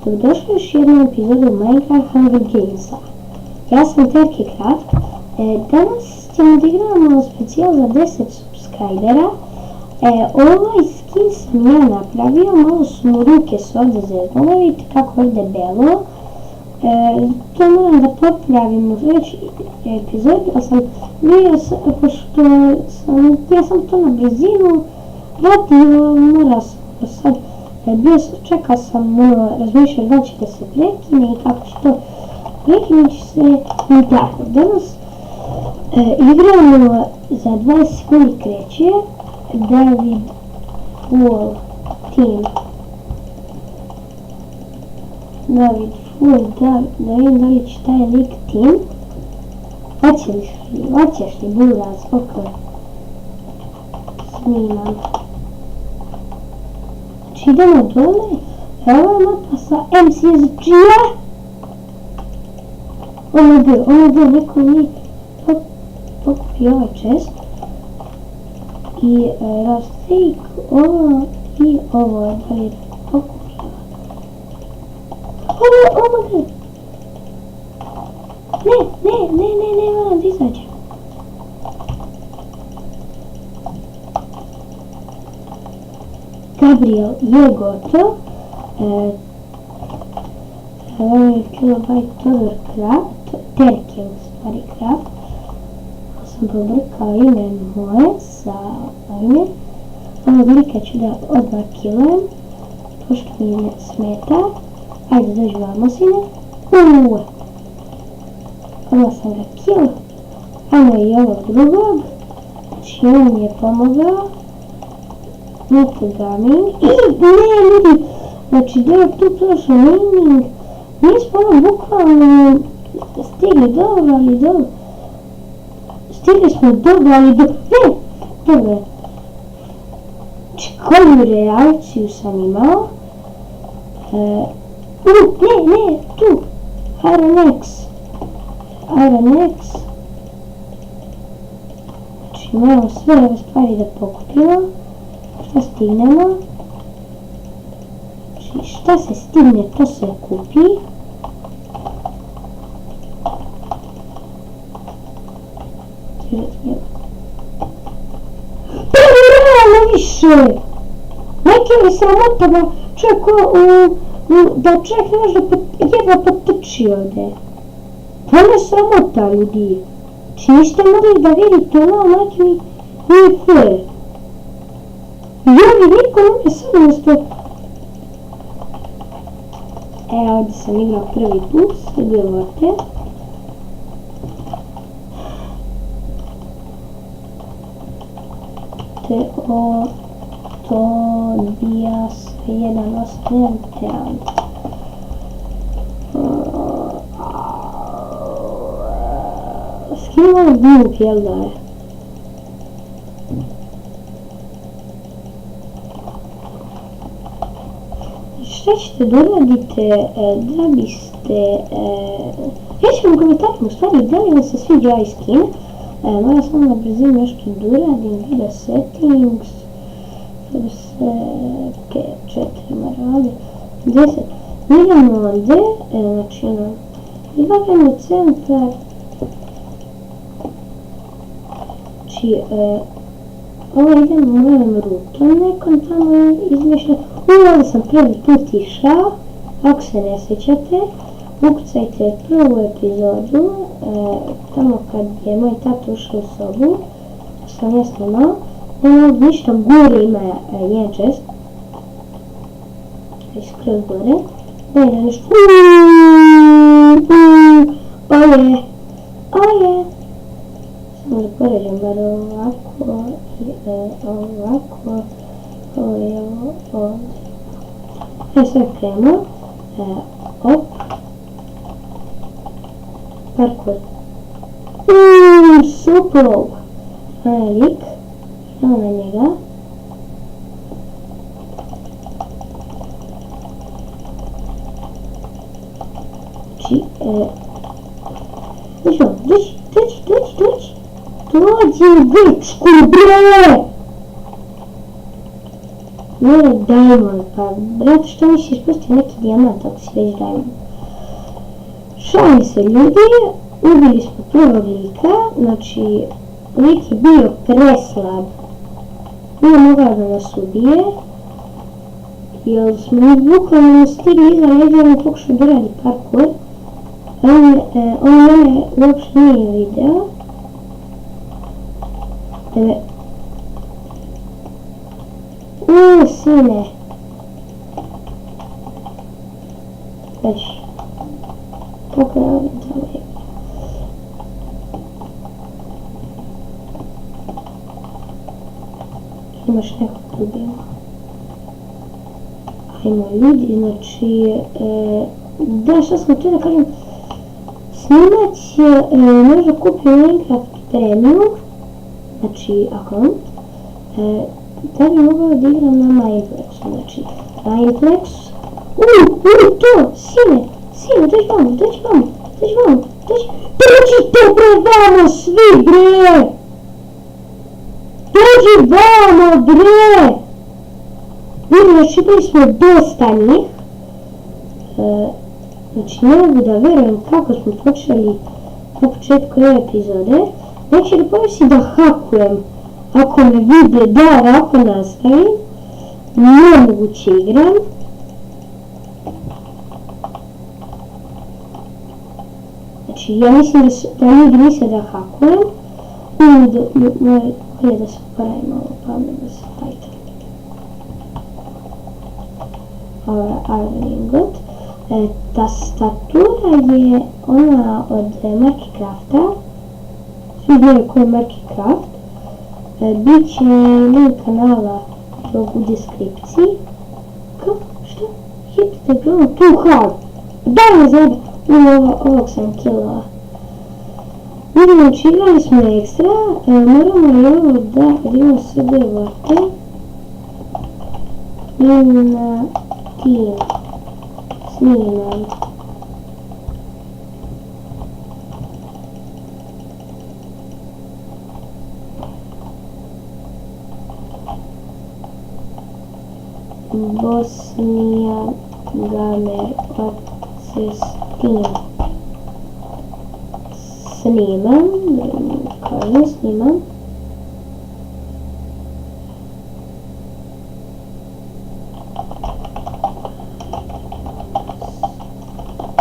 Dobrodošli još jednu epizodu Minecraft Hunger Gamesa. Ja sam Terkicraft. Danas ćemo da igramo specijal za 10 subscribera. Ovaj skin sam ja napravio, malo su mu ruke se ovdje zeznule, vidite kako je debelo. To moram da popravim u sljedećoj epizodi, ali sam bio, pošto ja sam to na brzinu radio, morao sam sad, čekao sam, razmišljao da će da se prekine i kako će to prekinuti se i tako. Danas igramo za 20 sekundi kreće David Full Team. David Full, da vidim da li će taj lik team. Hoćeš li buraz, oko snimam. Znači idemo dole, evo je mapa sa MCSG-a. OMG, neko mi pokupio ovaj čest. I Rastik, ovo i ovo je da li pokupio. OMG! Ne, moram da izađem. Gabriel je gotov. Ovo je Kilobyte Todor Craft, Terke u stvari Craft. Sam pobrkao ime moje sa ovime. Ovog lika ću da odmah killujem, pošto mi ne smeta. Ajde dođu vamo sine. Odmah sam ga kill. Ajmo i ovog drugog. Znači on mi je pomogao. Nike Gaming. Ne ljudi, znači da je tu prošao naming. Mi smo bukvalno stigli dobro, ali dobro. Stigli smo dobro, ali dobro. Ne, dobro. Znači koju reakciju sam imao. Ne, tu. Iron X. Znači moramo sve ove stvari da pokupimo. Šta stignemo? Znači šta se stigne, to se kupi. Realno više! Neki mi sramotama čovjek da čovjek ne može jedva potrči ovdje. To je sramota ljudi. Znači niste mogli da vidite ono neki nije fair. Ljudi, niko ne samo što... Ovdje sam igrao prvi put, sve bilo ovdje. Tobias 181 Skin ovo glup, jel da je? Šta ćete da uradite da biste... Reći vam u komentarima u stvari da li vam se sviđa ovaj skin. Moram samo na brzinu nešto da uradim, video settings, da se P4 mora ovdje, 10, idemo ovdje, znači ono, izvagamo centar, znači ovo idemo mojom rutom, nekom tamo izmišljam, ovdje sam prvi put išao, ako se ne sjećate, ukucajte prvu epizodu, tamo kad je moj tata ušao u sobu, sam ja snimao, ništa gore ima jedan čest, skroz gore, da nešto, oje, samo da poređem bar ovako i ovako, ovo je ovo, sve kremo, op, parkour. Super! Lik. Idemo na njega. Znači, dođi u grčku, bre! Ne, Diamond. Pa, brate, što nisi ispustio neki dijamant ako si već diamond? Šalim se ljudi, ubili smo prvog lika, znači lik je bio preslab. Nije mogao da nas ubije, jer smo bukvalno stigli iza leđa i pokušao da radi parkour. On mene uopšte nije video. Sine. Već. Kako je ovdje tamo je? Imaš nekog ubijemo. Ajmo ljudi, znači... Da, šta sam htio da kažem? Snimat će, možda kupim Minecraft Premium, znači akont, da bi mogao da igram na Mineplex, znači Mineplex, to, sine, dođi vamo, dođite bre vamo svi bre, dođi vamo bre, vidim, znači bili smo dosta njih, znači ne mogu da verujem kako smo počeli na početku ove epizode. Znači da pomislim da hakujem ako me vide da ovako nastavim. Nemoguće igram. Znači ja mislim da ljudi misle da hakujem. Bolje da se poravim malo pa onda da se fajtam. Arlingot. Tastatura je ona od Markicrafta. Svi znaju ko je Markicraft. Biće link kanala u deskripciji. Kako? Što? Hitite gledam tu hard. Daj me zebe! Ovog sam killova. Vidimo, znači igrali smo ekstra. Moramo i ovo da vidimo sve dve vrte. I na team. Snimam. Bosnia Gamer Access Team. Snimam, kažem snimam.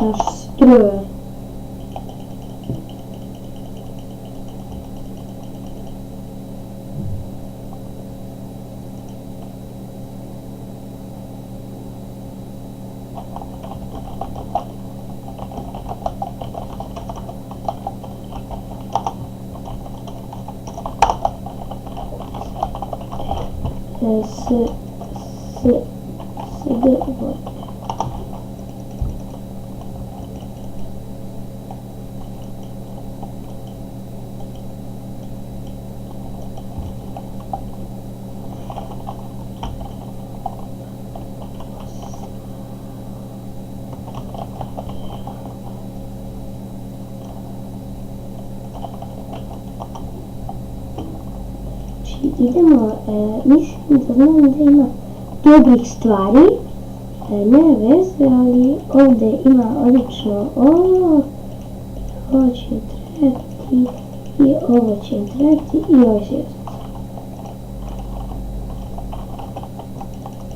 Naš stroj. Idemo, mislim da znam da ima dobrih stvari, ne veze, ali ovdje ima odlično ovo će trebati i ovo će trebati i ovo će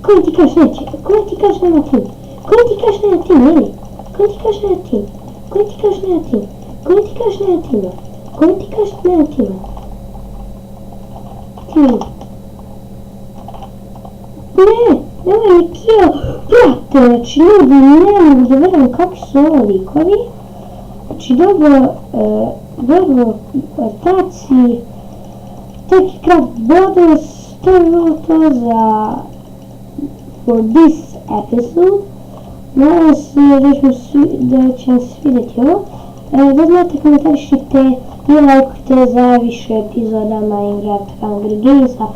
koji ti kažeš neće, koji ti kažeš nema tim, koji ti kažeš nema tim, Eli, koji ti kažeš nema tim, koji ti kažeš nema tim, koji ti kažeš nema tima, koji ti kažeš nema tima. Ne, nemoj mi kill, brate, znači ljudi ne mogu da verujem kakvi su ovo likovi. Znači dobro taci, Techcraft bonus, to je bilo to za for this episode. Nadam se da će vam se vidjeti ovo. Da znate, komentarišite i lajkujte za više epizoda Minecraft Hunger Gamesa.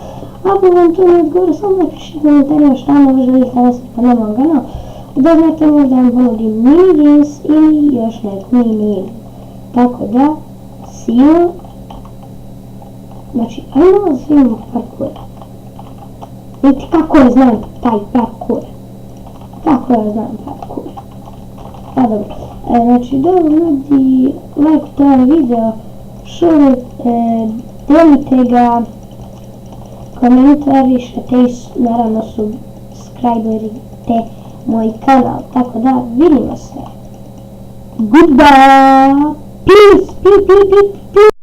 Ako vam to ne odgovara, samo napišite komentarima šta vam želite da nas pa na mom kanalu. Da znate, možda vam ponudim mini games ili još neku mini igru. Tako da, see you. Znači, ajmo da svidimo parkour. Vidite kako ja znam taj parkour. Kako ja znam parkour. Pa dobro. Znači, dobro ljudi, lajkujte ovaj video, delite ga, komentarišete i naravno subscriberite moj kanal. Tako da, vidimo se. Goodbye! Peace! Peace! Peace! Peace!